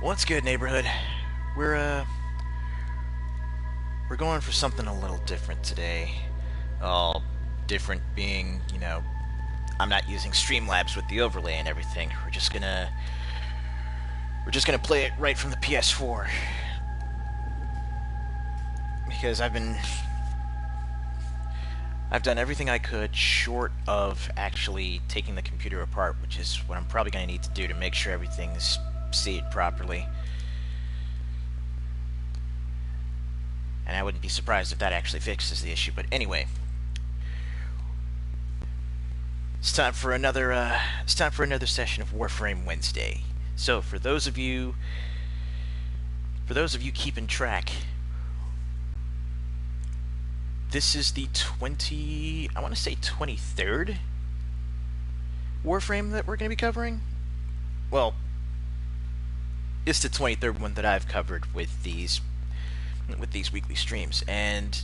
What's good, neighborhood? We're going for something a little different today. All different being, I'm not using Streamlabs with the overlay and everything. We're just gonna play it right from the PS4. Because I've done everything I could short of actually taking the computer apart, which is what I'm probably gonna need to do to make sure everything's seated properly. And I wouldn't be surprised if that actually fixes the issue. But anyway, it's time for another session of Warframe Wednesday. So for those of you keeping track, this is the 23rd Warframe that we're going to be covering. Well, it's the 23rd one that I've covered with these weekly streams, and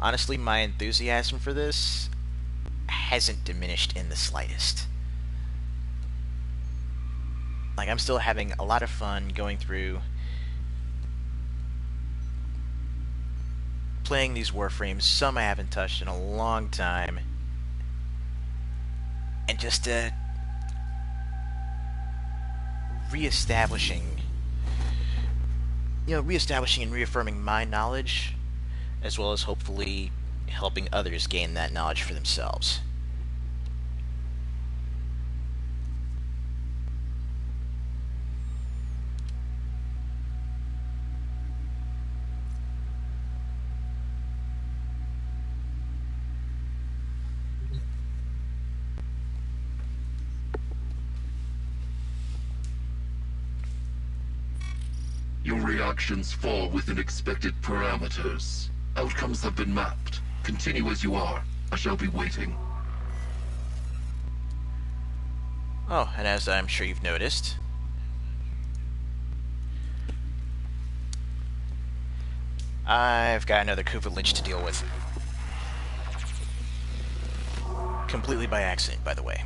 honestly, my enthusiasm for this hasn't diminished in the slightest. Like, I'm still having a lot of fun going through playing these Warframes. Some I haven't touched in a long time, and just reestablishing and reaffirming my knowledge, as well as hopefully helping others gain that knowledge for themselves. Your reactions fall within expected parameters. Outcomes have been mapped. Continue as you are. I shall be waiting. Oh, and as I'm sure you've noticed, I've got another Kuva Lich to deal with. Completely by accident, by the way.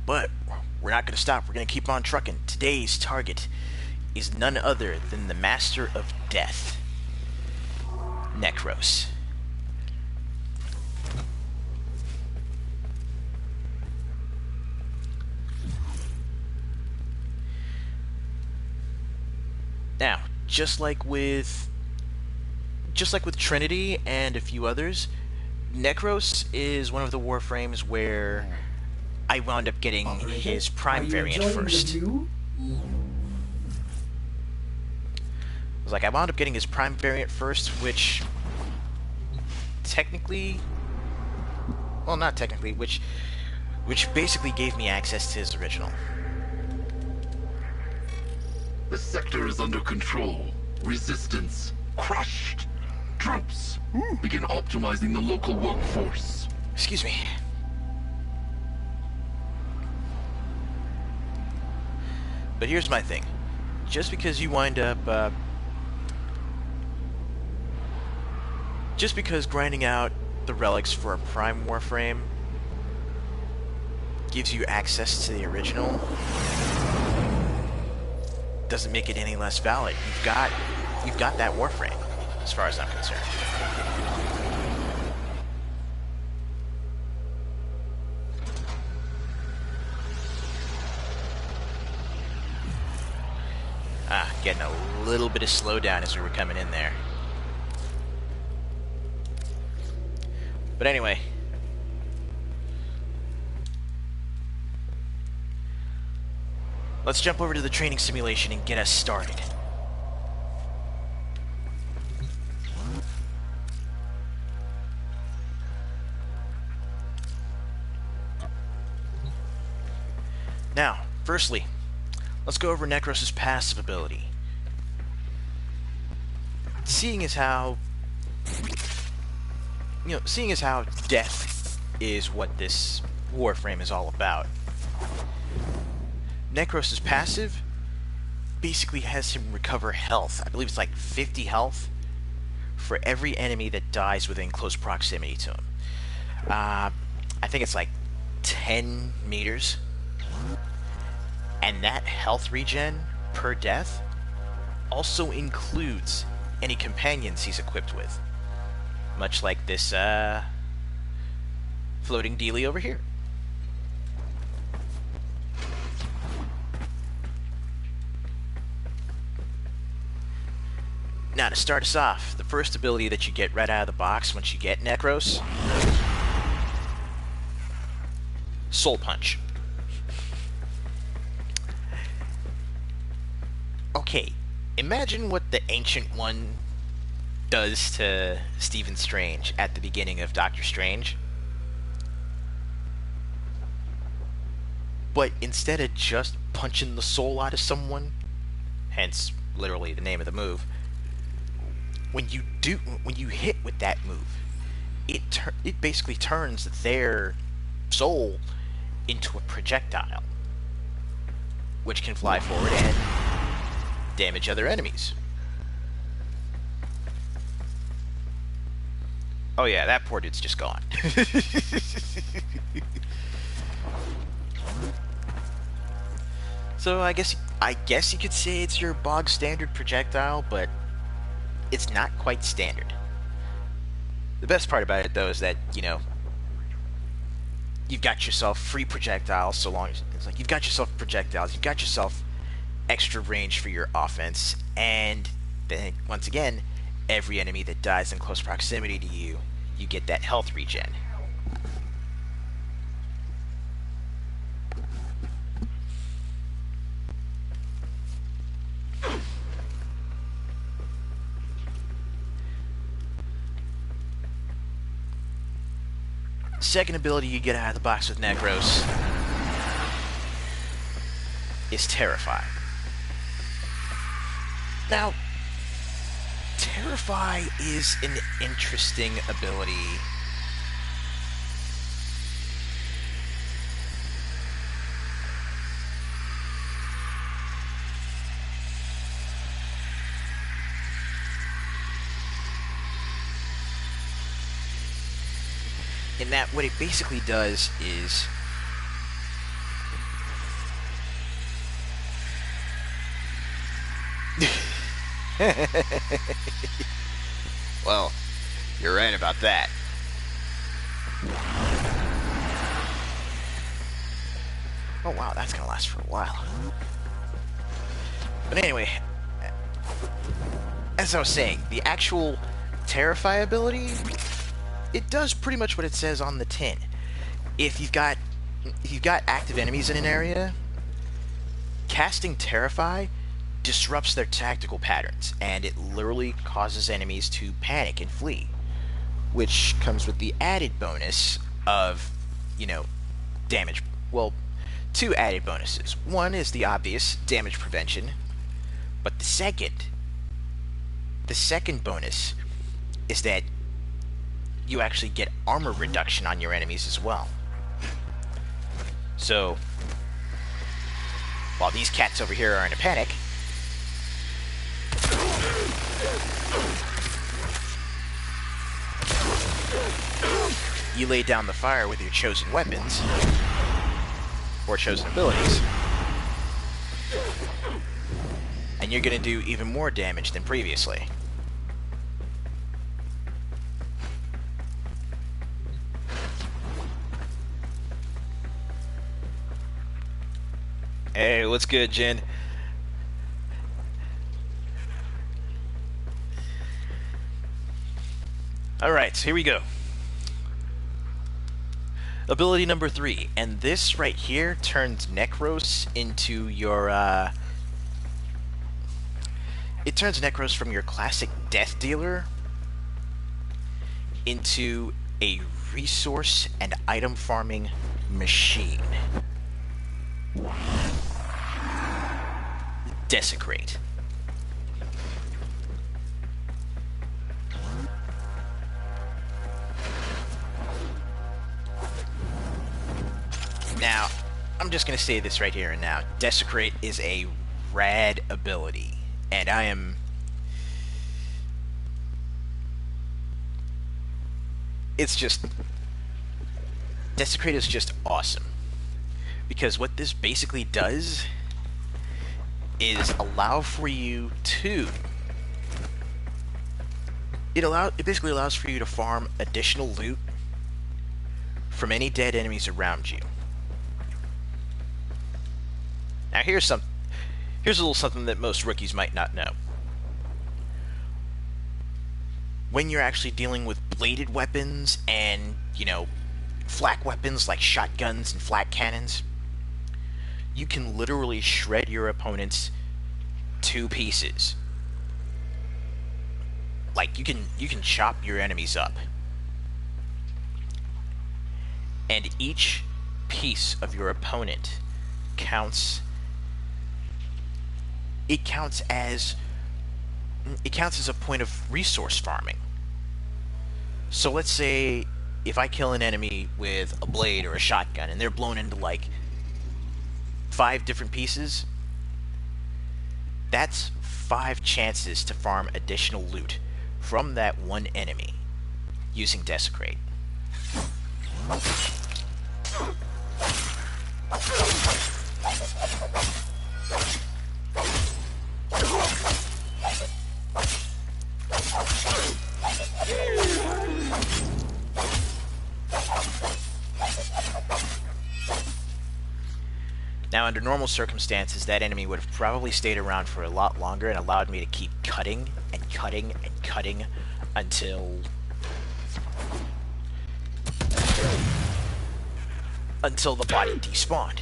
But we're not going to stop. We're going to keep on trucking. Today's target is none other than the Master of Death, Nekros. Now, just like with Trinity and a few others, Nekros is one of the Warframes where I wound up getting his Prime variant first. I wound up getting his Prime variant first, which technically, well, not technically, which basically gave me access to his original. The sector is under control. Resistance crushed. Troops, begin optimizing the local workforce. Excuse me. But here's my thing. Just because you wind up, just because grinding out the relics for a Prime Warframe gives you access to the original, doesn't make it any less valid. You've got that Warframe, as far as I'm concerned. Getting a little bit of slowdown as we were coming in there. But anyway, let's jump over to the training simulation and get us started. Now, firstly, let's go over Nekros' passive ability. Seeing as how death is what this Warframe is all about, Nekros' passive basically has him recover health. I believe it's like 50 health for every enemy that dies within close proximity to him. I think it's like 10 meters. And that health regen per death also includes any companions he's equipped with. Much like this floating dealie over here. Now, to start us off, the first ability that you get right out of the box once you get Nekros, Soul Punch. Okay, imagine what the Ancient One does to Stephen Strange at the beginning of Doctor Strange. But instead of just punching the soul out of someone, hence literally the name of the move, when you hit with that move, it basically turns their soul into a projectile, which can fly forward and damage other enemies. Oh yeah, that poor dude's just gone. So I guess you could say it's your bog standard projectile, but it's not quite standard. The best part about it, though, is that, you know, you've got yourself free projectiles, so long as it's like you've got yourself projectiles, you've got yourself extra range for your offense, and then once again, every enemy that dies in close proximity to you, you get that health regen. Second ability you get out of the box with Nekros is Terrify. Now, Terrify is an interesting ability. In that, what it basically does is well, you're right about that. Oh wow, that's gonna last for a while. But anyway, as I was saying, the actual Terrify ability, it does pretty much what it says on the tin. If you've got active enemies in an area, casting Terrify disrupts their tactical patterns, and it literally causes enemies to panic and flee, which comes with the added bonus of, you know, damage. Well, two added bonuses. One is the obvious damage prevention, but the second bonus is that you actually get armor reduction on your enemies as well. So, while these cats over here are in a panic, you lay down the fire with your chosen weapons, or chosen abilities, and you're going to do even more damage than previously. Hey, what's good, Jen? Alright, so here we go. Ability number 3, and this right here turns Nekros into your, it turns Nekros from your classic death dealer into a resource and item farming machine. Desecrate. Now, I'm just going to say this right here and now. Desecrate is a rad ability, and I am... It's just... Desecrate is just awesome. Because what this basically does is allow for you to... It basically allows for you to farm additional loot from any dead enemies around you. Now here's a little something that most rookies might not know. When you're actually dealing with bladed weapons and, you know, flak weapons like shotguns and flak cannons, you can literally shred your opponents to pieces. Like, you can chop your enemies up. And each piece of your opponent counts. It counts as a point of resource farming. So let's say if I kill an enemy with a blade or a shotgun and they're blown into like 5 different pieces, that's 5 chances to farm additional loot from that one enemy using Desecrate. Now, under normal circumstances, that enemy would have probably stayed around for a lot longer and allowed me to keep cutting and cutting and cutting until the body despawned.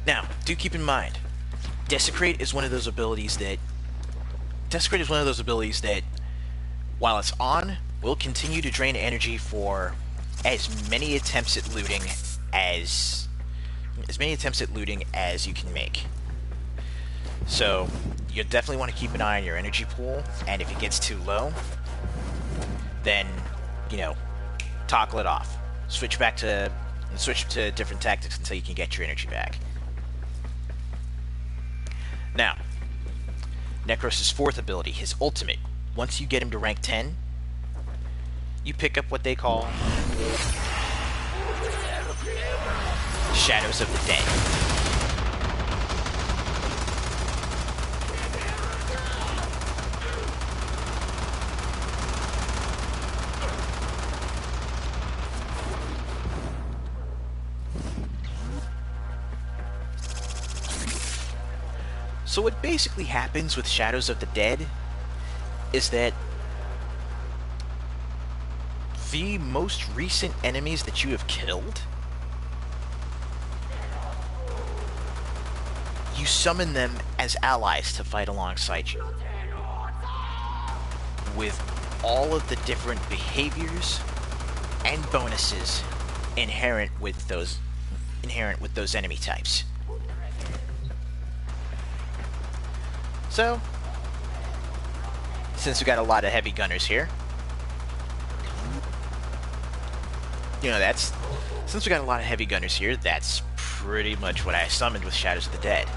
Now, do keep in mind, Desecrate is one of those abilities that while it's on, will continue to drain energy for as many attempts at looting as you can make. So you definitely want to keep an eye on your energy pool, and if it gets too low, then, you know, toggle it off. Switch to different tactics until you can get your energy back. Now, Nekros' 4th ability, his ultimate. Once you get him to rank 10, you pick up what they call Shadows of the Dead. So what basically happens with Shadows of the Dead is that the most recent enemies that you have killed, you summon them as allies to fight alongside you, with all of the different behaviors and bonuses inherent with those enemy types. So, since we got a lot of heavy gunners here, that's pretty much what I summoned with Shadows of the Dead.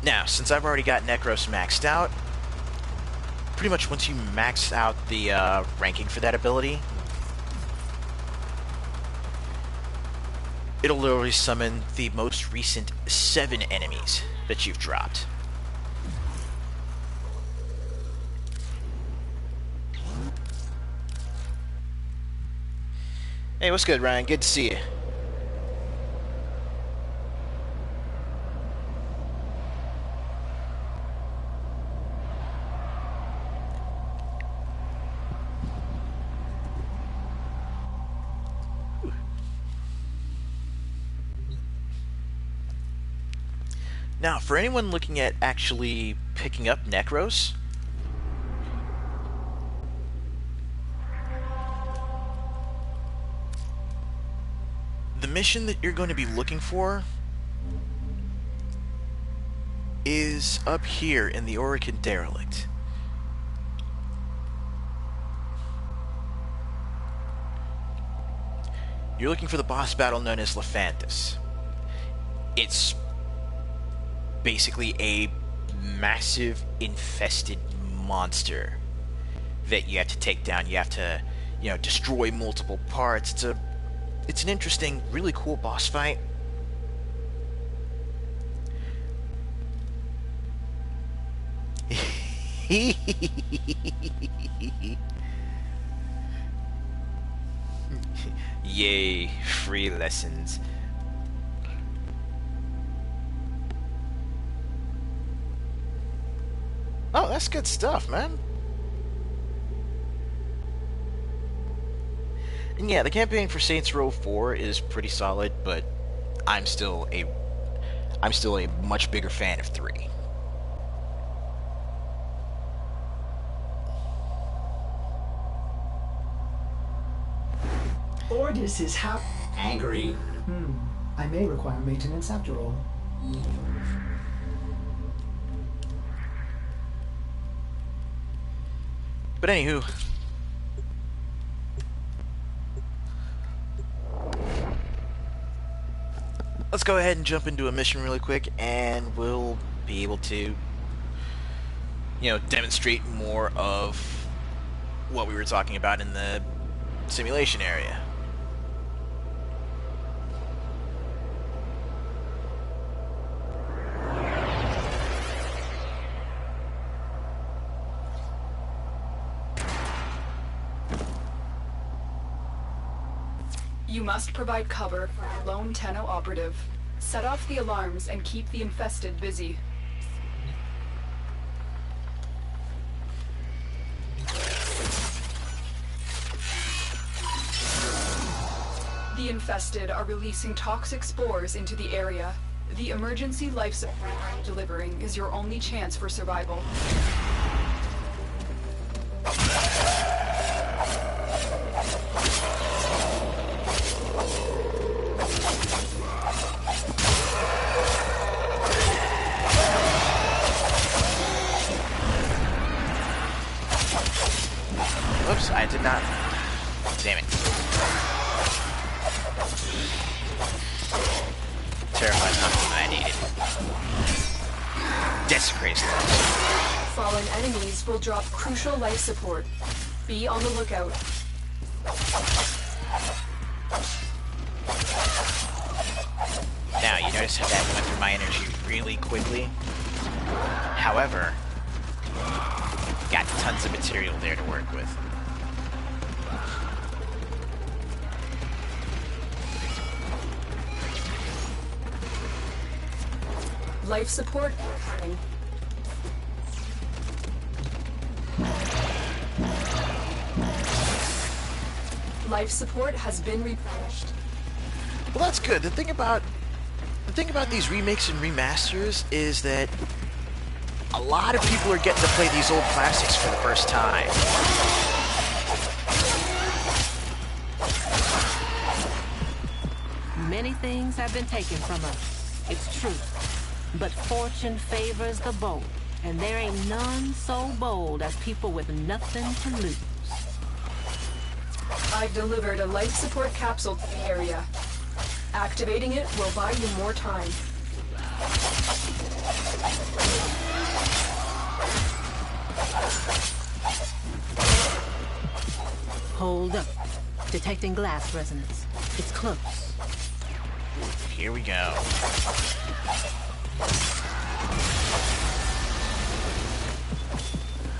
Now, since I've already got Nekros maxed out, pretty much once you max out the ranking for that ability, it'll literally summon the most recent 7 enemies that you've dropped. Hey, what's good, Ryan? Good to see you. Now, for anyone looking at actually picking up Nekros, mission that you're going to be looking for is up here in the Orokin Derelict. You're looking for the boss battle known as Lephantis. It's basically a massive infested monster that you have to take down. You have to, you know, destroy multiple parts. It's an interesting, really cool boss fight. Yay, free lessons. Oh, that's good stuff, man. And yeah, the campaign for Saints Row 4 is pretty solid, but I'm still a much bigger fan of 3. Ordis is angry. I may require maintenance after all. But anywho, let's go ahead and jump into a mission really quick, and we'll be able to, you know, demonstrate more of what we were talking about in the simulation area. You must provide cover for a lone Tenno operative. Set off the alarms and keep the infested busy. The infested are releasing toxic spores into the area. The emergency life support delivering is your only chance for survival. Oops, I did not. Damn it. Terrified's not what I needed. Desecrates them. Fallen enemies will drop crucial life support. Be on the lookout. Now, you notice how that went through my energy really quickly? However, got tons of material there to work with. Life support. Life support has been replenished. Well, that's good. The thing about these remakes and remasters is that a lot of people are getting to play these old classics for the first time. Many things have been taken from us. It's true. But fortune favors the bold, and there ain't none so bold as people with nothing to lose. I've delivered a life support capsule to the area. Activating it will buy you more time. Hold up. Detecting glass resonance. It's close. Here we go.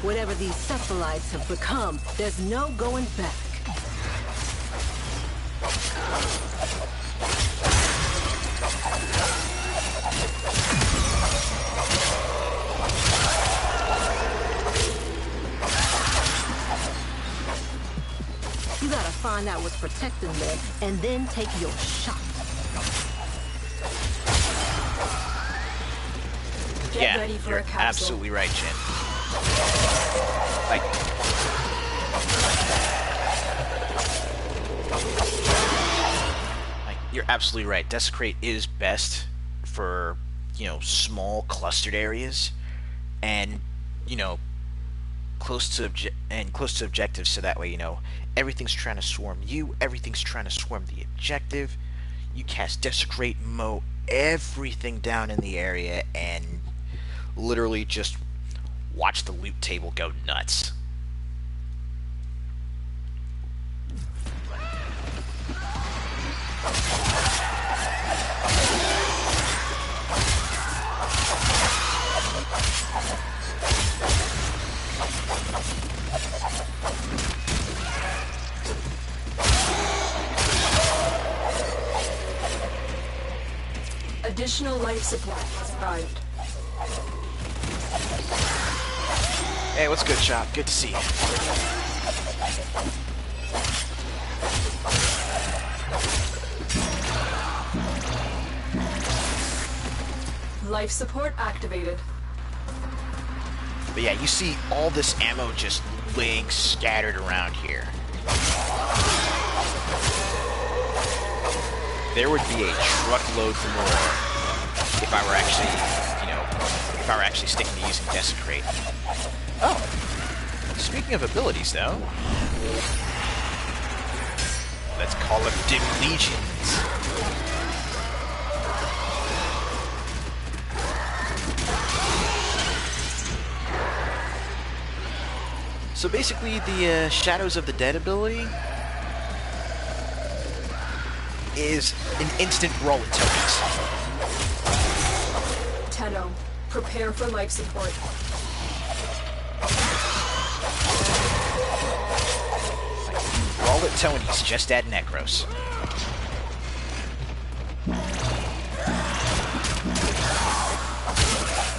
Whatever these cephalites have become, there's no going back. You gotta find out what's protecting them, and then take your shot. Get ready for you're a capsule. absolutely right, Jin. Like, you're absolutely right. Desecrate is best for, small clustered areas and, you know, close to objectives, so that way, everything's trying to swarm you, everything's trying to swarm the objective. You cast Desecrate, mow everything down in the area, and literally just watch the loot table go nuts. Additional life support has arrived. Hey, what's good, Chop? Good to see you. Life support activated. But yeah, you see all this ammo just laying scattered around here. There would be a truckload more if I were actually sticking to using Desecrate. Oh, speaking of abilities, though, let's call them Dim Legions. So basically, the Shadows of the Dead ability is an instant roll at tokens. Tenno, prepare for life support. Roll at Tony's, just add Nekros.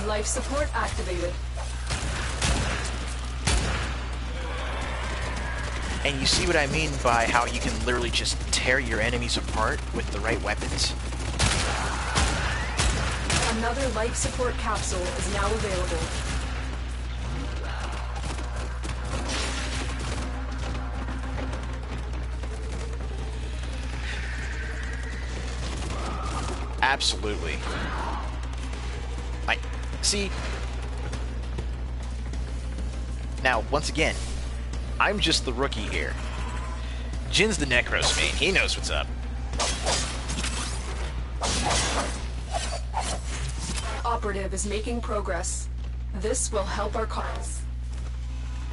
Life support activated. And you see what I mean by how you can literally just tear your enemies apart with the right weapons? Another life support capsule is now available. Absolutely. See, now, once again, I'm just the rookie here. Jin's the Nekros main. He knows what's up. Operative is making progress. This will help our cause.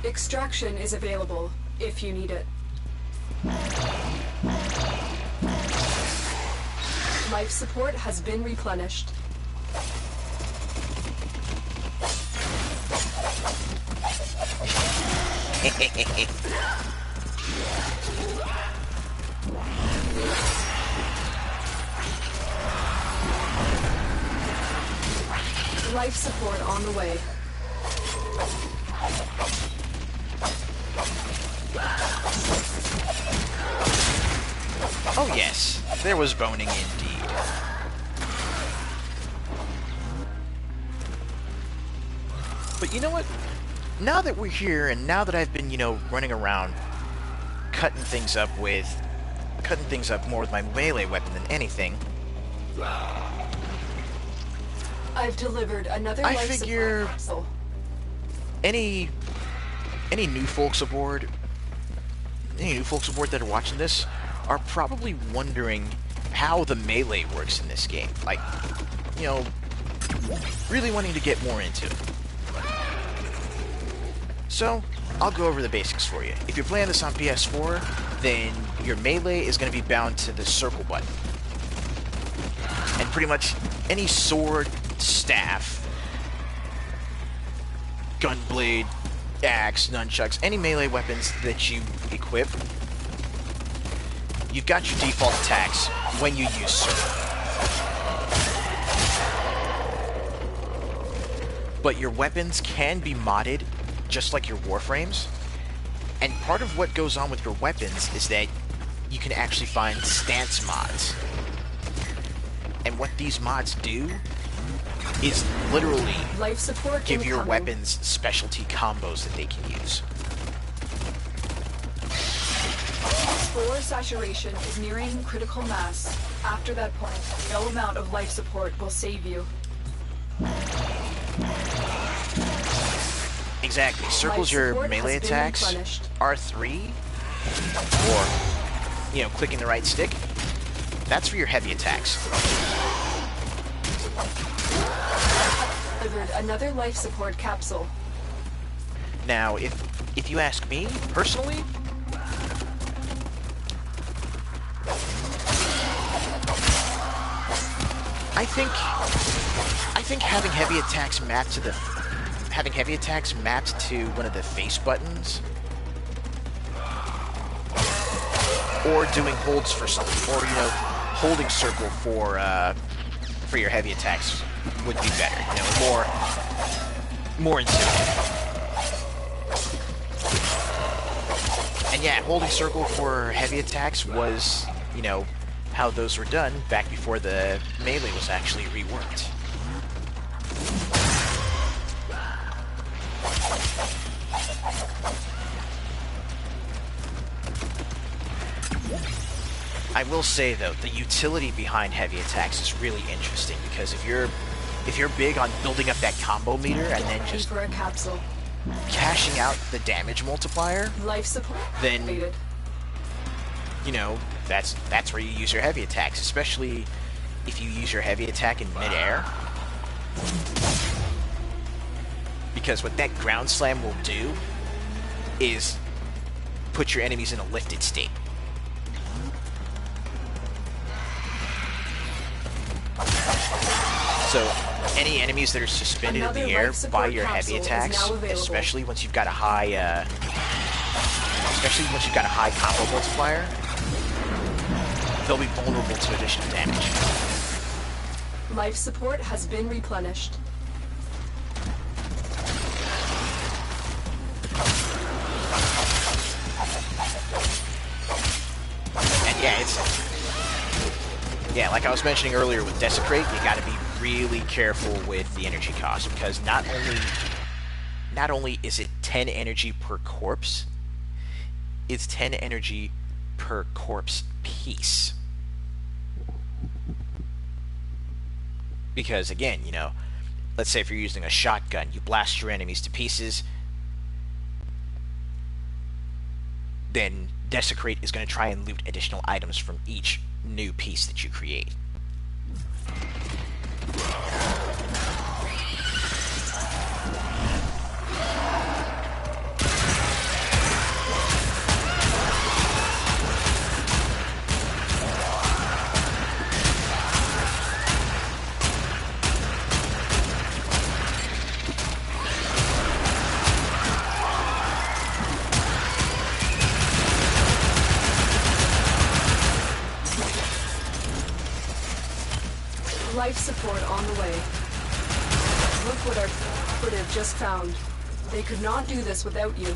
Extraction is available if you need it. Life support has been replenished. Life support on the way. Oh yes, there was boning indeed. But you know what? Now that we're here, and now that I've been, running around, cutting things up more with my melee weapon than anything, I've delivered another I life figure support capsule. any new folks aboard that are watching this are probably wondering how the melee works in this game. Like, really wanting to get more into it. So, I'll go over the basics for you. If you're playing this on PS4, then your melee is going to be bound to the circle button. And pretty much any sword, staff, gunblade, axe, nunchucks, any melee weapons that you equip, you've got your default attacks when you use circle. But your weapons can be modded just like your Warframes, and part of what goes on with your weapons is that you can actually find stance mods. And what these mods do is literally Life support give your incoming. weapons specialty combos that they can use. Before saturation is nearing critical mass, after that point, no amount of life support will save you. Exactly. Circles your melee attacks. R3, or, you know, clicking the right stick. That's for your heavy attacks. Delivered another life support capsule. Now, if you ask me personally, I think having heavy attacks mapped to one of the face buttons, or doing holds for something, or, you know, holding circle for your heavy attacks would be better. You know, more intuitive. And yeah, holding circle for heavy attacks was, you know, how those were done back before the melee was actually reworked. I will say though, the utility behind heavy attacks is really interesting, because if you're big on building up that combo meter and then just For a capsule. cashing out the damage multiplier, Life support. then Completed. you know, that's where you use your heavy attacks, especially if you use your heavy attack in midair. Because what that ground slam will do is put your enemies in a lifted state. So any enemies that are suspended in the air by your heavy attacks, especially once you've got a high combo multiplier, they'll be vulnerable to additional damage. Life support has been replenished. And yeah, like I was mentioning earlier with Desecrate, you gotta be really careful with the energy cost, because not only is it 10 energy per corpse, it's 10 energy per corpse piece. Because again, you know, let's say if you're using a shotgun, you blast your enemies to pieces, then Desecrate is going to try and loot additional items from each new piece that you create. Life support on the way. Look what our operative just found. They could not do this without you.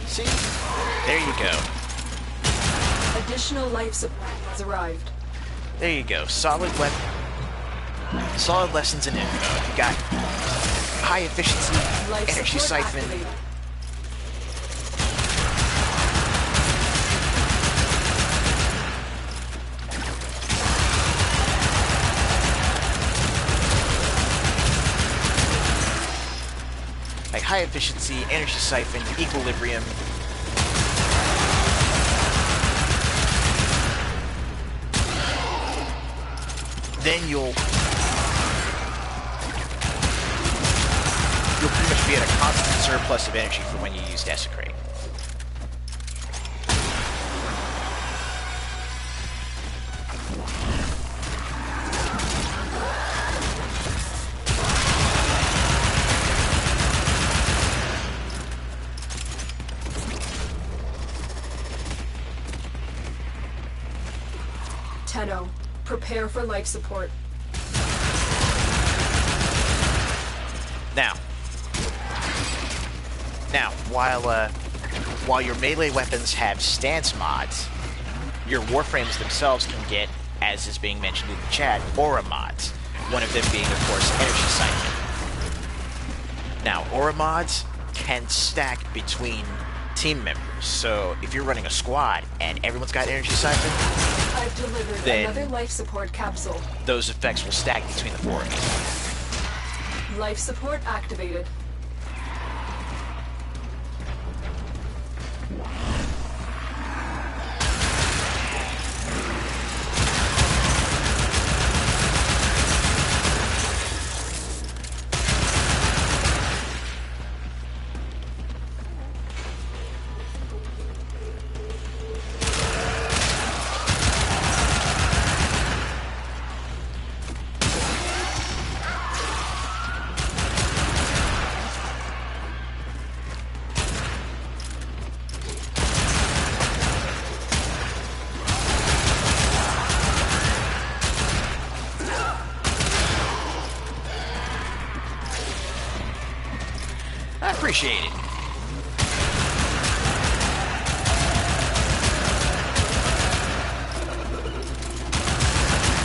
See? There you go. Additional life support has arrived. There you go. Solid lessons in info. You got high efficiency Life energy support siphon. activated. Like high efficiency energy siphon, equilibrium. Then you'll pretty much be at a constant surplus of energy for when you use Desecrate. Tenno, prepare for life support. Now, Now, while your melee weapons have stance mods, your Warframes themselves can get, as is being mentioned in the chat, aura mods. One of them being, of course, Energy Siphon. Now, aura mods can stack between team members. So if you're running a squad and everyone's got Energy Siphon, I've delivered then another life support capsule. those effects will stack between the four of you. Life support activated. I appreciate it.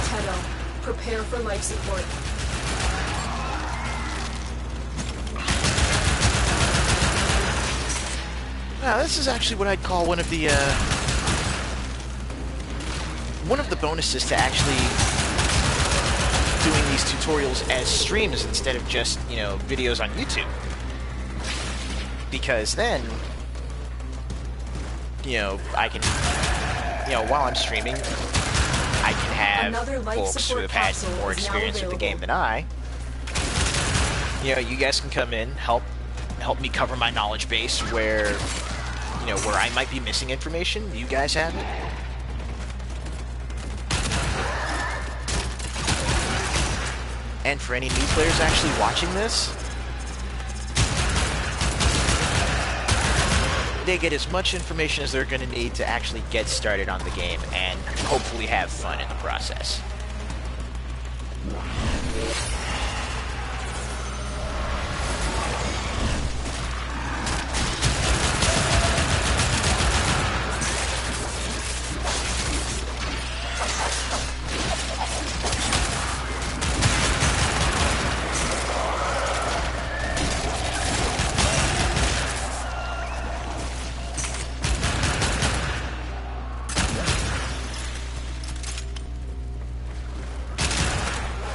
Tenno, prepare for life support. Now, this is actually what I'd call one of the bonuses to actually doing these tutorials as streams instead of just, you know, videos on YouTube. Because then, you know, I can, you know, while I'm streaming, I can have folks who have had more experience with the game than I. You know, you guys can come in, help me cover my knowledge base where, you know, where I might be missing information. You guys have it. And for any new players actually watching this, they get as much information as they're going to need to actually get started on the game and hopefully have fun in the process.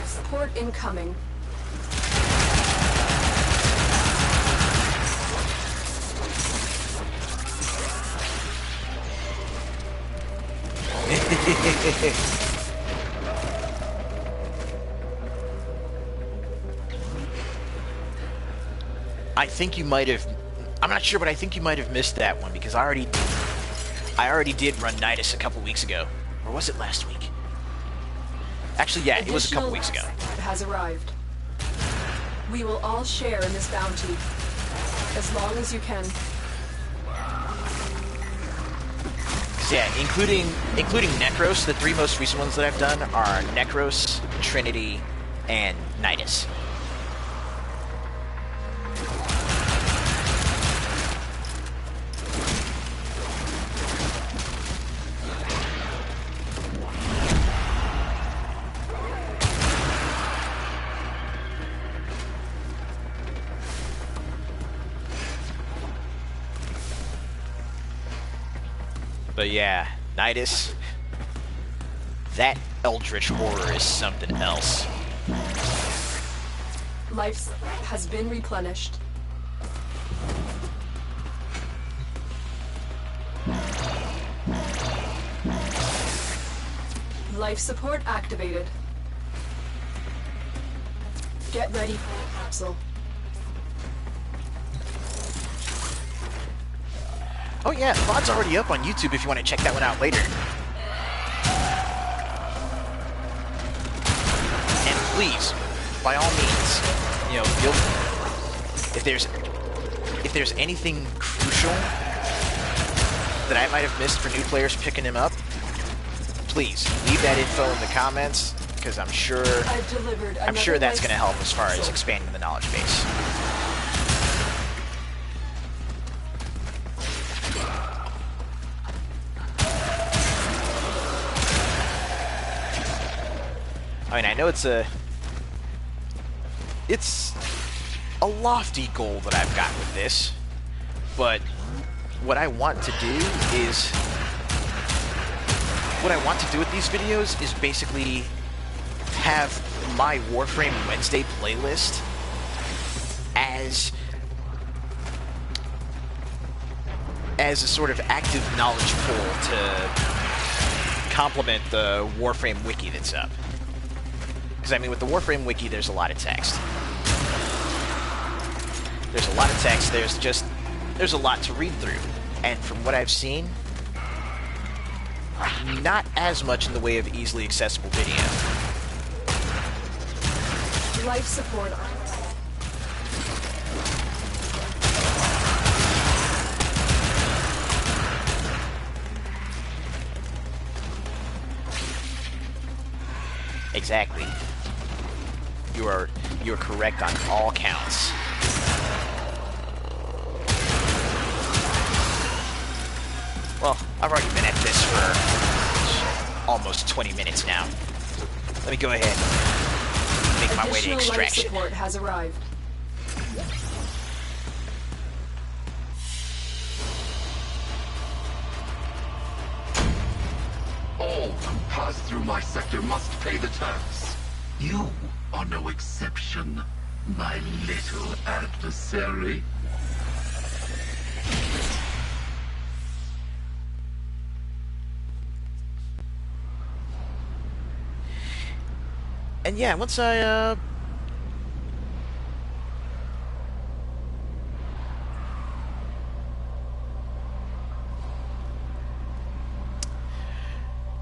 Support incoming. I think you might have, I'm not sure, but I think you might have missed that one because I already did run Nidus a couple weeks ago. Or was it last week? Actually, yeah, it was a couple weeks ago. Has arrived. We will all share in this bounty, as long as you can. Yeah, including Nekros. The three most recent ones that I've done are Nekros, Trinity, and Nidus. But yeah, Nidus, that eldritch horror is something else. Life has been replenished. Life support activated. Get ready for the capsule. Oh yeah, the VOD's already up on YouTube if you want to check that one out later. And please, by all means, you know, if there's anything crucial that I might have missed for new players picking him up, please leave that info in the comments because I'm sure that's going to help as far as expanding the knowledge base. I mean, I know it's a lofty goal that I've got with this, but what I want to do with these videos is basically have my Warframe Wednesday playlist as a sort of active knowledge pool to complement the Warframe wiki that's up. Because, I mean, with the Warframe wiki, there's a lot of text. There's a lot of text, there's a lot to read through. And from what I've seen, not as much in the way of easily accessible video. Life support. Exactly. You are correct on all counts. Well, I've already been at this for almost 20 minutes now. Let me go ahead and make my way to extraction. Life support has arrived. All who pass through my sector must pay the tax. You are no exception, my little adversary. And yeah, once I,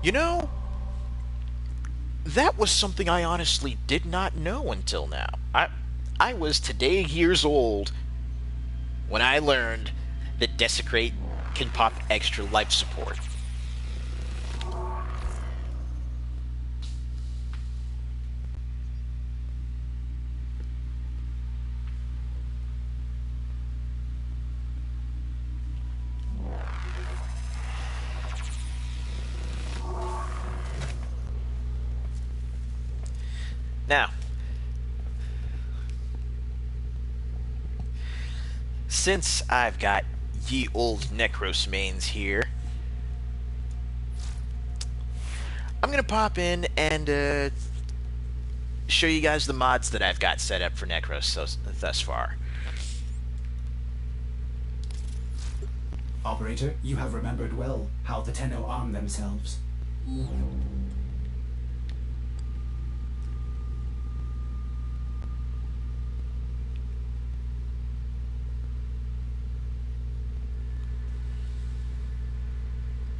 you know, that was something I honestly did not know until now. I was today years old when I learned that Desecrate can pop extra life support. Now, since I've got ye old Nekros mains here, I'm going to pop in and show you guys the mods that I've got set up for Nekros thus far. Operator, you have remembered well how the Tenno arm themselves.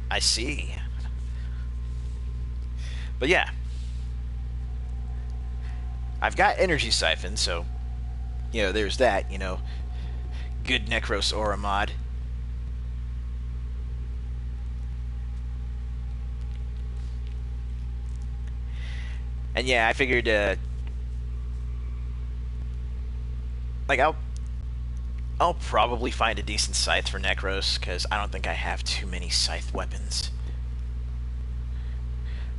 I see. But yeah. I've got Energy Siphon, so, you know, there's that, you know. Good Nekros Aura mod. And yeah, I figured, like, I'll probably find a decent scythe for Nekros, because I don't think I have too many scythe weapons.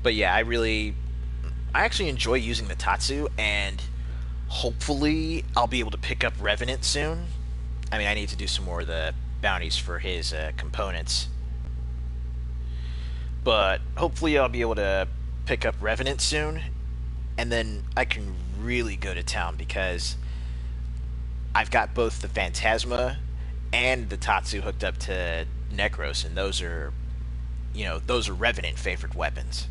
But yeah, I actually enjoy using the Tatsu, and hopefully I'll be able to pick up Revenant soon. I mean, I need to do some more of the bounties for his components. But hopefully I'll be able to pick up Revenant soon, and then I can really go to town, because I've got both the Phantasma and the Tatsu hooked up to Nekros, and those are, you know, those are Revenant favored weapons.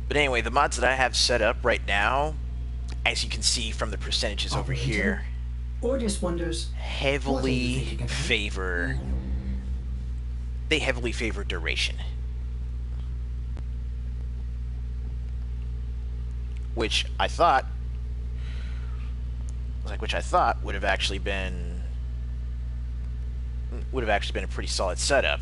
But anyway, the mods that I have set up right now, as you can see from the percentages over here, Ordis wonders heavily favor duration, which I thought would have actually been a pretty solid setup.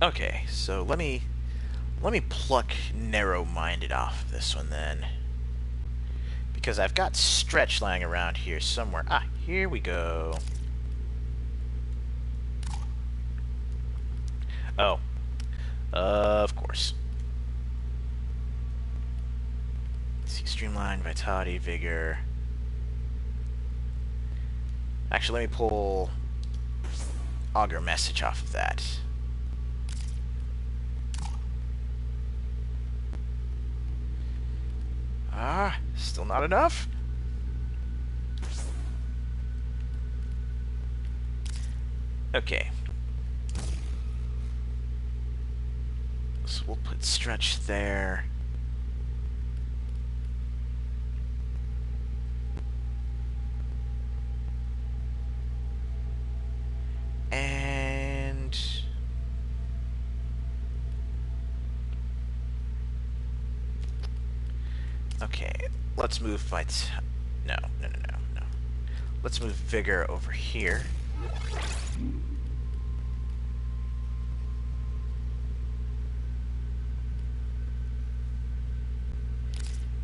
Okay, so let me pluck narrow-minded off of this one then, because I've got stretch lying around here somewhere. Ah, here we go. Oh, of course. Let's see, streamline, vitality, vigor. Actually, let me pull augur message off of that. Ah, still not enough. Okay. So we'll put stretch there. And okay, let's move no. Let's move vigor over here.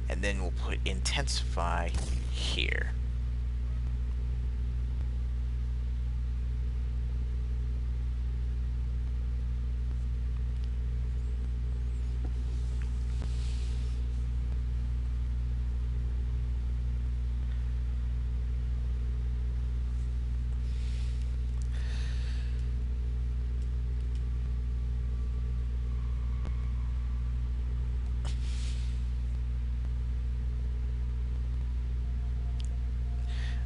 And then we'll put intensify here.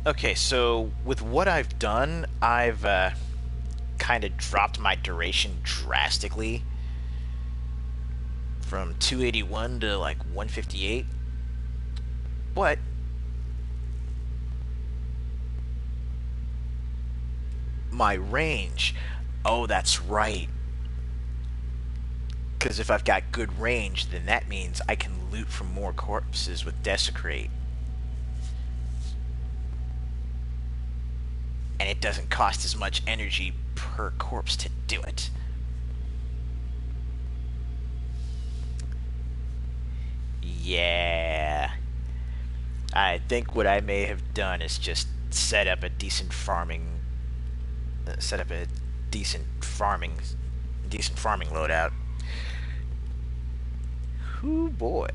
Okay, so with what I've done, I've kind of dropped my duration drastically from 281 to like 158. But my range, oh, that's right. Because if I've got good range, then that means I can loot from more corpses with Desecrate. And it doesn't cost as much energy per corpse to do it. Yeah. I think what I may have done is just set up a decent farming loadout. Ooh boy.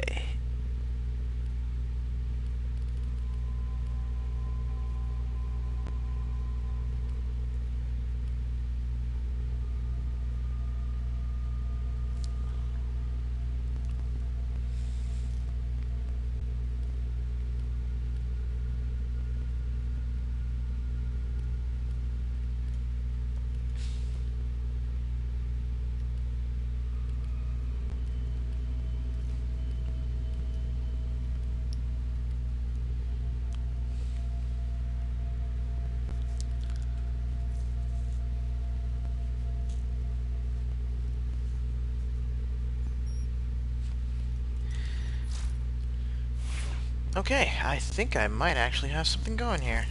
Okay, I think I might actually have something going here.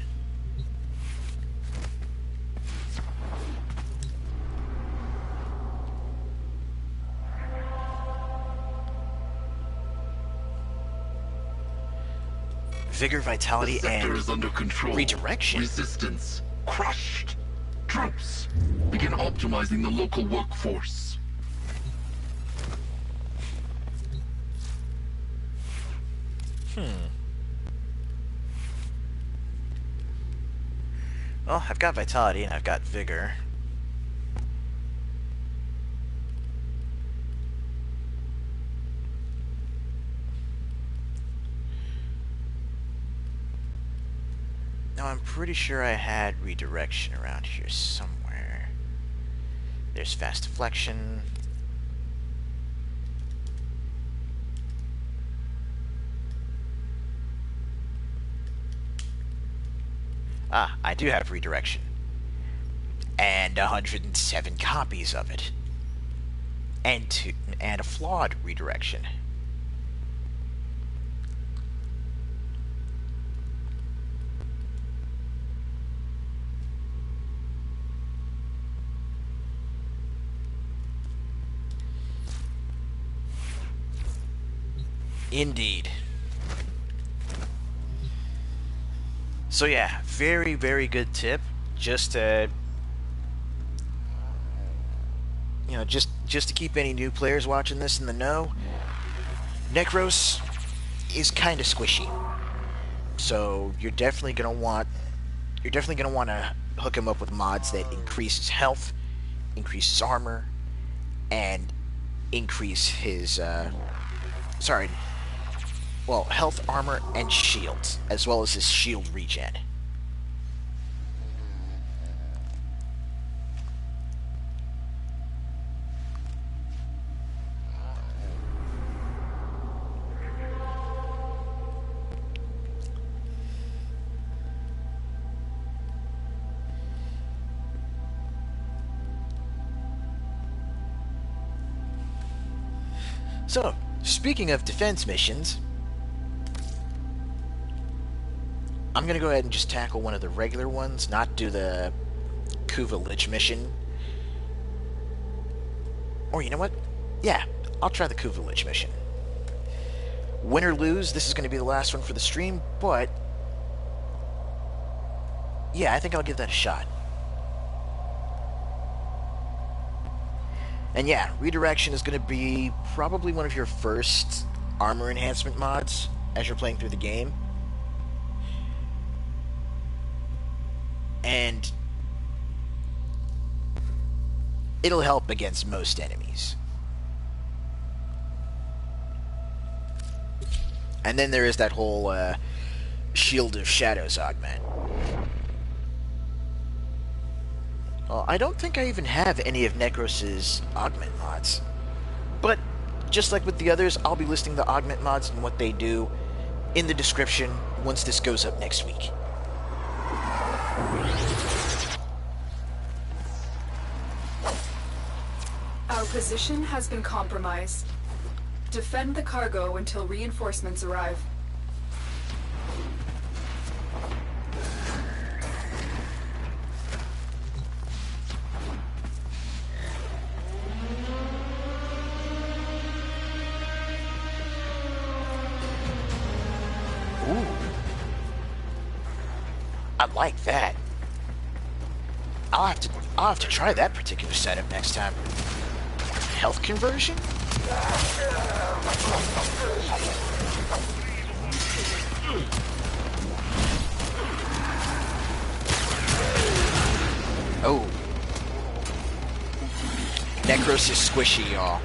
Vigor, vitality, the sector and is under control. Redirection. Resistance crushed. Troops, begin optimizing the local workforce. Well, I've got vitality and I've got vigor. Now I'm pretty sure I had redirection around here somewhere. There's fast deflection. Ah, I do have redirection. And 107 copies of it. And a flawed redirection. Indeed. So yeah, very, very good tip. Just to, just to keep any new players watching this in the know. Nekros is kind of squishy, so you're definitely gonna want to hook him up with mods that increase his health, increase his armor, and increase his health, armor, and shields, as well as his shield regen. So, speaking of defense missions, I'm going to go ahead and just tackle one of the regular ones, not do the Kuva Lich mission. Or you know what? Yeah, I'll try the Kuva Lich mission. Win or lose, this is going to be the last one for the stream, but yeah, I think I'll give that a shot. And yeah, redirection is going to be probably one of your first armor enhancement mods as you're playing through the game. And it'll help against most enemies. And then there is that whole Shield of Shadows augment. Well, I don't think I even have any of Nekros' augment mods. But, just like with the others, I'll be listing the augment mods and what they do in the description once this goes up next week. Our position has been compromised. Defend the cargo until reinforcements arrive. Ooh. I like that. I'll have to try that particular setup next time. Health conversion? Oh. Nekros is squishy, y'all.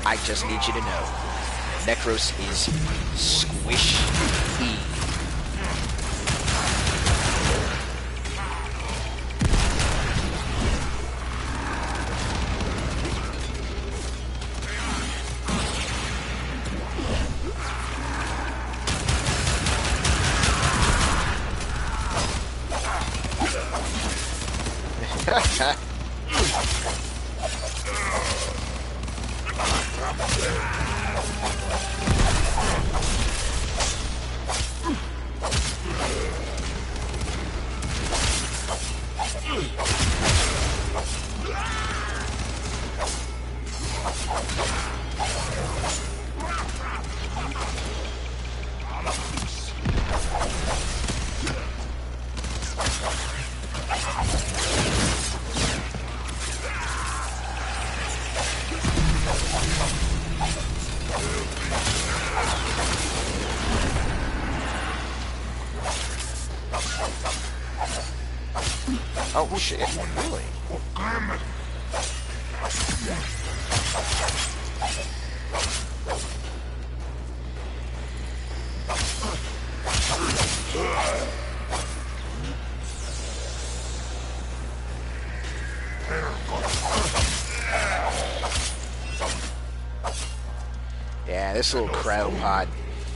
I just need you to know, Nekros is squishy. Oh shit, really? Yeah, this little cryopod,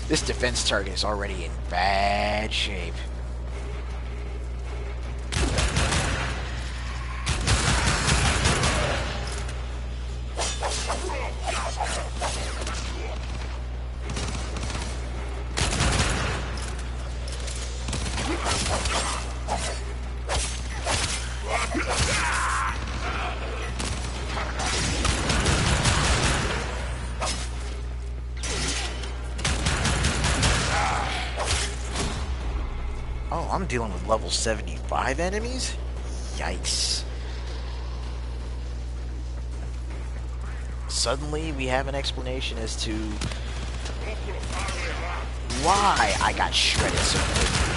this defense target is already in bad shape. I'm dealing with level 75 enemies? Yikes. Suddenly, we have an explanation as to why I got shredded so quickly.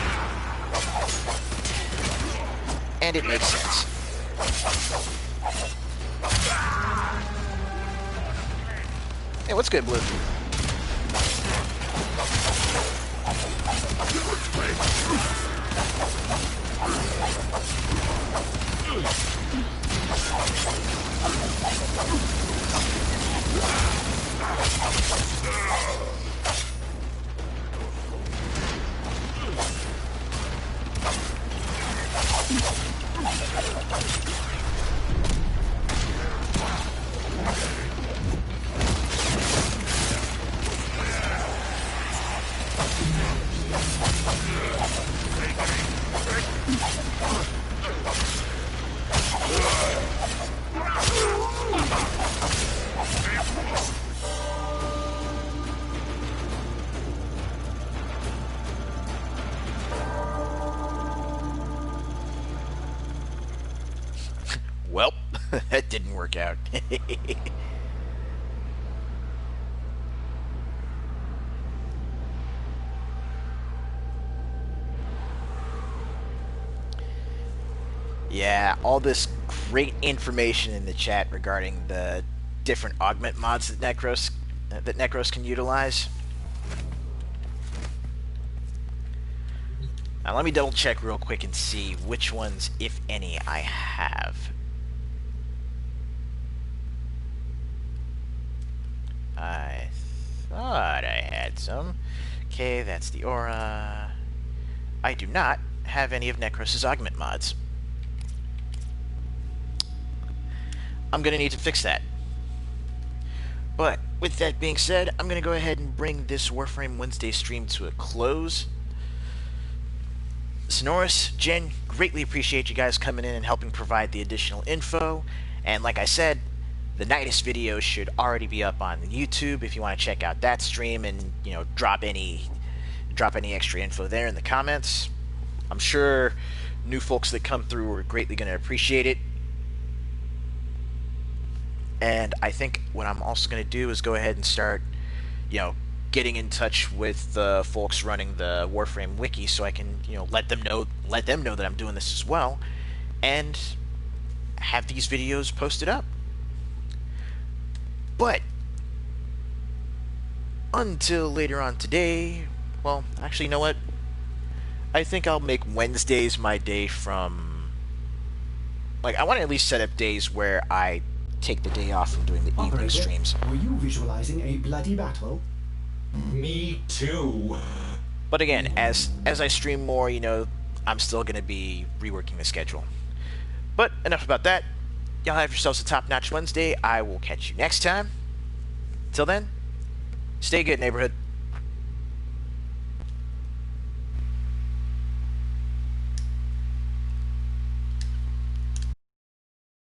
And it makes sense. Hey, what's good, Blue? Well, that didn't work out. Yeah, all this great information in the chat regarding the different augment mods that Nekros can utilize. Now let me double check real quick and see which ones, if any, I have. I thought I had some. Okay, that's the aura. I do not have any of Nekros' augment mods. I'm going to need to fix that. But with that being said, I'm going to go ahead and bring this Warframe Wednesday stream to a close. Sonorous, Jen, greatly appreciate you guys coming in and helping provide the additional info. And like I said, the Nidus video should already be up on YouTube if you want to check out that stream and, you know, drop any extra info there in the comments. I'm sure new folks that come through are greatly going to appreciate it. And I think what I'm also going to do is go ahead and start, you know, getting in touch with the folks running the Warframe wiki so I can, you know, let them know that I'm doing this as well, and have these videos posted up. But until later on today, well, actually, you know what? I think I'll make Wednesdays my day from, like, I want to at least set up days where I take the day off from doing the evening streams. Were you visualizing a bloody battle? Me too. But again, as I stream more, you know, I'm still going to be reworking the schedule. But enough about that. Y'all have yourselves a top-notch Wednesday. I will catch you next time. Till then, stay good, neighborhood.